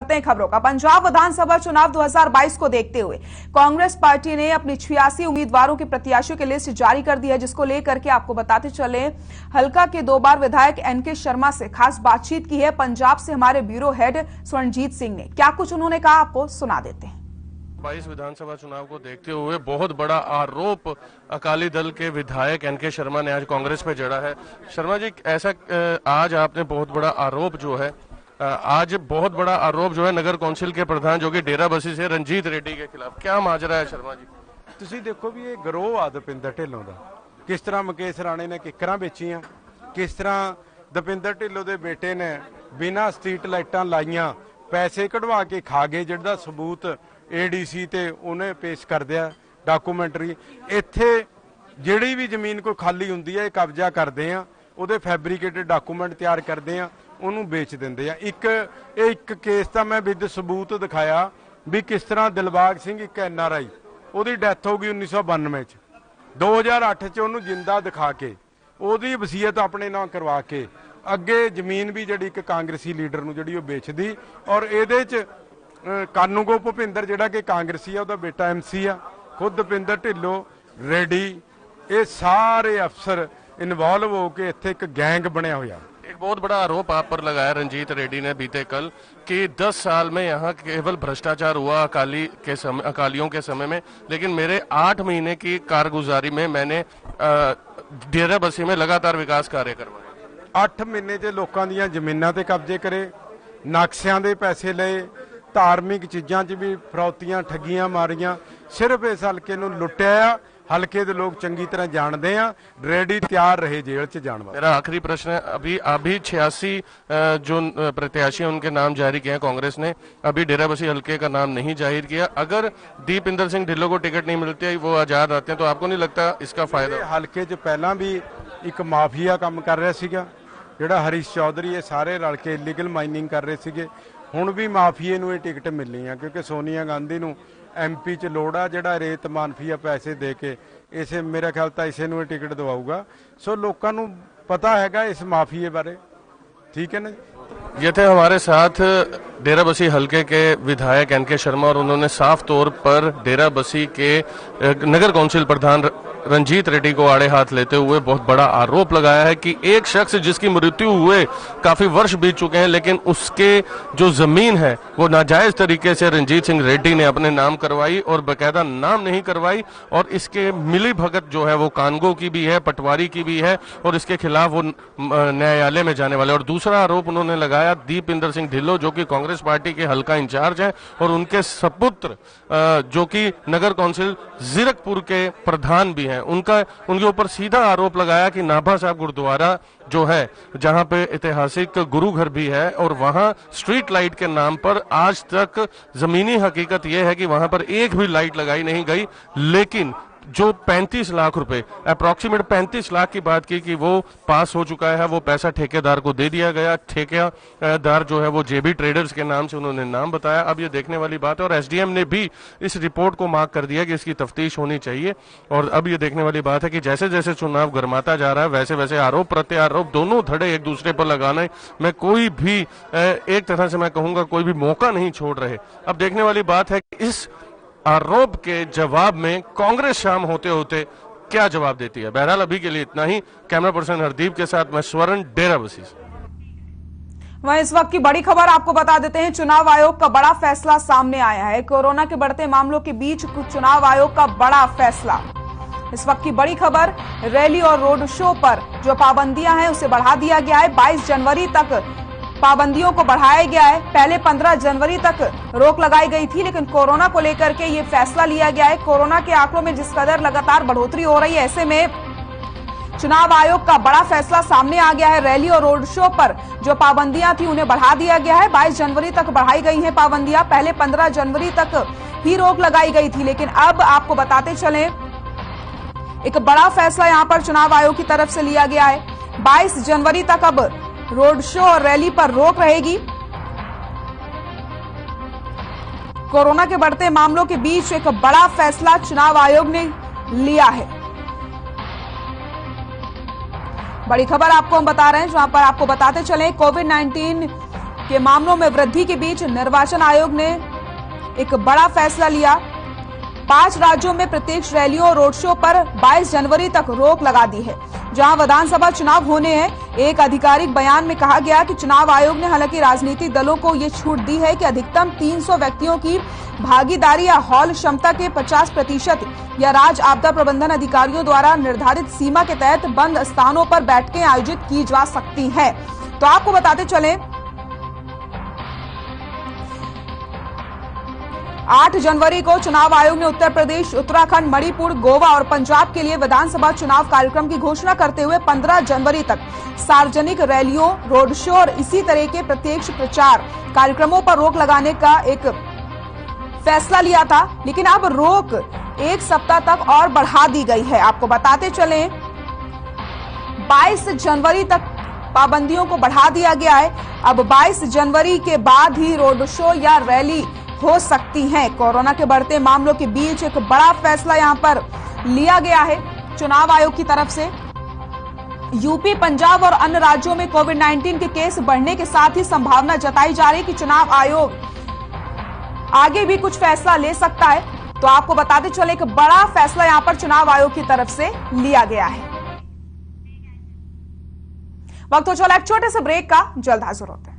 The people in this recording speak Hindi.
करते हैं खबरों का। पंजाब विधानसभा चुनाव 2022 को देखते हुए कांग्रेस पार्टी ने अपनी 86 उम्मीदवारों की प्रत्याशियों की लिस्ट जारी कर दी है, जिसको लेकर के आपको बताते चले हल्का के 2 बार विधायक एनके शर्मा से खास बातचीत की है पंजाब से हमारे ब्यूरो हेड स्वर्णजीत सिंह ने। क्या कुछ उन्होंने कहा, आपको सुना देते हैं। 22 विधानसभा चुनाव को देखते हुए बहुत बड़ा आरोप अकाली दल के विधायक एनके शर्मा ने आज कांग्रेस पे जड़ा है। शर्मा जी, ऐसा आज आपने बहुत बड़ा आरोप जो है नगर कौंसिल के प्रधान जो कि डेराबसी से रंजीत रेड्डी के खिलाफ, क्या माजरा है शर्मा जी? ਤੁਸੀਂ ਦੇਖੋ ਵੀ ਇਹ ਗਰੋਹ ਆ ਦਪਿੰਦਰ ਢਿੱਲੋਂ ਦਾ, ਕਿਸ ਤਰ੍ਹਾਂ ਮੁਕੇਸ਼ ਰਾਣੇ ਨੇ ਕਿੱਕਰਾਂ ਵੇਚੀਆਂ, ਕਿਸ ਤਰ੍ਹਾਂ ਦਪਿੰਦਰ ਢਿੱਲੋਂ ਦੇ ਬੇਟੇ ਨੇ ਬਿਨਾਂ ਸਟਰੀਟ ਲਾਈਟਾਂ ਲਾਈਆਂ ਪੈਸੇ ਕਢਵਾ ਕੇ ਖਾ ਗਏ, ਜਿਹਦਾ ਸਬੂਤ ਏਡੀਸੀ ਤੇ ਉਹਨੇ ਪੇਸ਼ ਕਰ ਦਿਆ ਡਾਕੂਮੈਂਟਰੀ। ਇੱਥੇ ਜਿਹੜੀ ਵੀ ਜ਼ਮੀਨ ਕੋਈ ਖਾਲੀ ਹੁੰਦੀ ਹੈ ਇਹ ਕਬਜ਼ਾ ਕਰਦੇ ਆ, ਉਹਦੇ ਫੈਬਰੀਕੇਟਡ ਡਾਕੂਮੈਂਟ ਤਿਆਰ ਕਰਦੇ ਆ, ਉਹਨੂੰ ਵੇਚ ਦਿੰਦੇ ਆ। ਇੱਕ ਕੇਸ ਤਾਂ ਮੈਂ ਵਿਦ ਸਬੂਤ ਦਿਖਾਇਆ ਵੀ ਕਿਸ ਤਰ੍ਹਾਂ ਦਿਲਬਾਗ ਸਿੰਘ ਇੱਕ NRI ਉਹਦੀ ਡੈਥ ਹੋ ਗਈ 1992 ਚ, 2008 ਚ ਉਹਨੂੰ ਜਿੰਦਾ ਦਿਖਾ ਕੇ ਉਹਦੀ ਵਸੀਅਤ ਆਪਣੇ ਨਾਂ ਕਰਵਾ ਕੇ ਅੱਗੇ ਜ਼ਮੀਨ ਵੀ ਜਿਹੜੀ ਇੱਕ ਕਾਂਗਰਸੀ ਲੀਡਰ ਨੂੰ ਜਿਹੜੀ ਉਹ ਵੇਚਦੀ। ਔਰ ਇਹਦੇ ਚ ਕਾਨੂੰਗੋ ਭੁਪਿੰਦਰ ਜਿਹੜਾ ਕਿ ਕਾਂਗਰਸੀ ਆ, ਉਹਦਾ ਬੇਟਾ MC ਆ, ਖੁਦ ਦਪਿੰਦਰ ਢਿੱਲੋਂ ਰੈਡੀ, ਇਹ ਸਾਰੇ ਅਫਸਰ इन्वॉल्व होकर इत्थे एक गैंग बनया हुआ। एक बहुत बड़ा आरोप आप पर लगाया रंजीत रेड्डी ने बीते कल कि 10 साल में यहाँ केवल भ्रष्टाचार हुआ अकालियों के समय में, लेकिन मेरे 8 महीने की कारगुजारी में मैंने डेराबसी में लगातार विकास कार्य करवाए। 8 महीने च लोगों दी जमीनां ते कब्जे करे, नक्शियां दे पैसे लए, धार्मिक चीज़ां च भी फरौतियां ठगियां मारियां, सिर्फ इस हल्के नूं लुटिया। हल्के के लोग चंगी तरह जानते हैं, रेडी तैयार रहे जेल च जाने वाले। मेरा आखिरी प्रश्न है, अभी 86 जो प्रत्याशी हैं उनके नाम जारी किए हैं कांग्रेस ने, अभी डेराबसी हल्के का नाम नहीं जाहिर किया। अगर दीपिंदर सिंह ढिल्लों को टिकट नहीं मिलती है, वो आजाद आते हैं, तो आपको नहीं लगता इसका फायदा? हल्के च पहला भी एक माफिया काम कर रहा सीगा, जिहड़ा हरीश चौधरी, ये सारे रल के इलीगल माइनिंग कर रहे सीगे। हुण भी माफिए नूं टिकट मिलनी है, क्योंकि सोनिया गांधी नूं MP च लोड़ आ, जिहड़ा रेत मानफिया पैसे दे के इसे मेरा ख्याल तो इसे नूं टिकट दवाऊगा। सो लोगों नूं पता हैगा इस माफिए बारे, ठीक है ना। ये थे हमारे साथ डेराबसी हल्के के विधायक एनके शर्मा, और उन्होंने साफ तौर पर डेराबसी के नगर कौंसिल प्रधान रंजीत रेड्डी को आड़े हाथ लेते हुए बहुत बड़ा आरोप लगाया है कि एक शख्स जिसकी मृत्यु हुए काफी वर्ष बीत चुके हैं, लेकिन उसके जो जमीन है वो नाजायज तरीके से रंजीत सिंह रेड्डी ने अपने नाम करवाई और बकायदा नाम नहीं करवाई, और इसके मिली भगत जो है वो कानगो की भी है, पटवारी की भी है, और इसके खिलाफ वो न्यायालय में जाने वाले। और दूसरा आरोप उन्होंने लगाया दीपिंदर सिंह ढिल्लों, जो कि कांग्रेस पार्टी के हल्का इंचार्ज है, और उनके सपुत्र जो कि नगर कौंसिल जीरकपुर के प्रधान भी हैं, उनके ऊपर सीधा आरोप लगाया कि नाभा साहब गुरुद्वारा जो है, जहां पे ऐतिहासिक गुरु घर भी है, और वहां स्ट्रीट लाइट के नाम पर आज तक जमीनी हकीकत यह है कि वहां पर एक भी लाइट लगाई नहीं गई, लेकिन जो 35 लाख रुपए, अप्रॉक्सीमेट 35 लाख की बात की कि वो पास हो चुका है, वो पैसा ठेकेदार को दे दिया गया। ठेकेदार जो है वो JB ट्रेडर्स के नाम से उन्होंने नाम बताया। अब ये देखने वाली बात है, और SDM ने भी इस रिपोर्ट को मार्क कर दिया कि इसकी तफ्तीश होनी चाहिए। और अब ये देखने वाली बात है कि जैसे जैसे चुनाव गरमाता जा रहा है, वैसे वैसे आरोप प्रत्यारोप दोनों धड़े एक दूसरे पर लगाने में कोई भी एक तरह से मैं कहूंगा कोई भी मौका नहीं छोड़ रहे। अब देखने वाली बात है कि इस आरोप के जवाब में कांग्रेस शाम होते होते क्या जवाब देती है। बहरहाल अभी के लिए इतना ही। कैमरा पर्सन हरदीप के साथ मैं स्वर्ण, डेराबसी से। वहीं इस वक्त की बड़ी खबर आपको बता देते हैं, चुनाव आयोग का बड़ा फैसला सामने आया है। कोरोना के बढ़ते मामलों के बीच चुनाव आयोग का बड़ा फैसला। इस वक्त की बड़ी खबर, रैली और रोड शो पर जो पाबंदियां हैं उसे बढ़ा दिया गया है। 22 जनवरी तक पाबंदियों को बढ़ाया गया है। पहले 15 जनवरी तक रोक लगाई गई थी, लेकिन कोरोना को लेकर के ये फैसला लिया गया है। कोरोना के आंकड़ों में जिस कदर लगातार बढ़ोतरी हो रही है, ऐसे में चुनाव आयोग का बड़ा फैसला सामने आ गया है। रैली और रोड शो पर जो पाबंदियां थी उन्हें बढ़ा दिया गया है। 22 जनवरी तक बढ़ाई गई हैं पाबंदियां। पहले 15 जनवरी तक ही रोक लगाई गई थी, लेकिन अब आपको बताते चलें एक बड़ा फैसला यहां पर चुनाव आयोग की तरफ से लिया गया है। 22 जनवरी तक अब रोड शो और रैली पर रोक रहेगी। कोरोना के बढ़ते मामलों के बीच एक बड़ा फैसला चुनाव आयोग ने लिया है। बड़ी खबर आपको हम बता रहे हैं, जहां पर आपको बताते चलें कोविड-19 के मामलों में वृद्धि के बीच निर्वाचन आयोग ने एक बड़ा फैसला लिया। 5 राज्यों में प्रत्यक्ष रैलियों और रोड शो पर 22 जनवरी तक रोक लगा दी है, जहां विधानसभा चुनाव होने हैं। एक आधिकारिक बयान में कहा गया कि चुनाव आयोग ने हालांकि राजनीतिक दलों को ये छूट दी है कि अधिकतम 300 व्यक्तियों की भागीदारी या हॉल क्षमता के 50% या राज्य आपदा प्रबंधन अधिकारियों द्वारा निर्धारित सीमा के तहत बंद स्थानों पर बैठकें आयोजित की जा सकती हैं। तो आपको बताते चलें, 8 जनवरी को चुनाव आयोग ने उत्तर प्रदेश, उत्तराखंड, मणिपुर, गोवा और पंजाब के लिए विधानसभा चुनाव कार्यक्रम की घोषणा करते हुए 15 जनवरी तक सार्वजनिक रैलियों, रोड शो और इसी तरह के प्रत्यक्ष प्रचार कार्यक्रमों पर रोक लगाने का एक फैसला लिया था। लेकिन अब रोक 1 सप्ताह तक और बढ़ा दी गई है। आपको बताते चलें, 22 जनवरी तक पाबंदियों को बढ़ा दिया गया है। अब 22 जनवरी के बाद ही रोड शो या रैली हो सकती हैं। कोरोना के बढ़ते मामलों के बीच एक बड़ा फैसला यहां पर लिया गया है चुनाव आयोग की तरफ से। यूपी, पंजाब और अन्य राज्यों में कोविड-19 के केस बढ़ने के साथ ही संभावना जताई जा रही है कि चुनाव आयोग आगे भी कुछ फैसला ले सकता है। तो आपको बताते चले, एक बड़ा फैसला यहां पर चुनाव आयोग की तरफ से लिया गया है। वक्त हो चला एक छोटे से ब्रेक का, जल्द हाजिर होते हैं।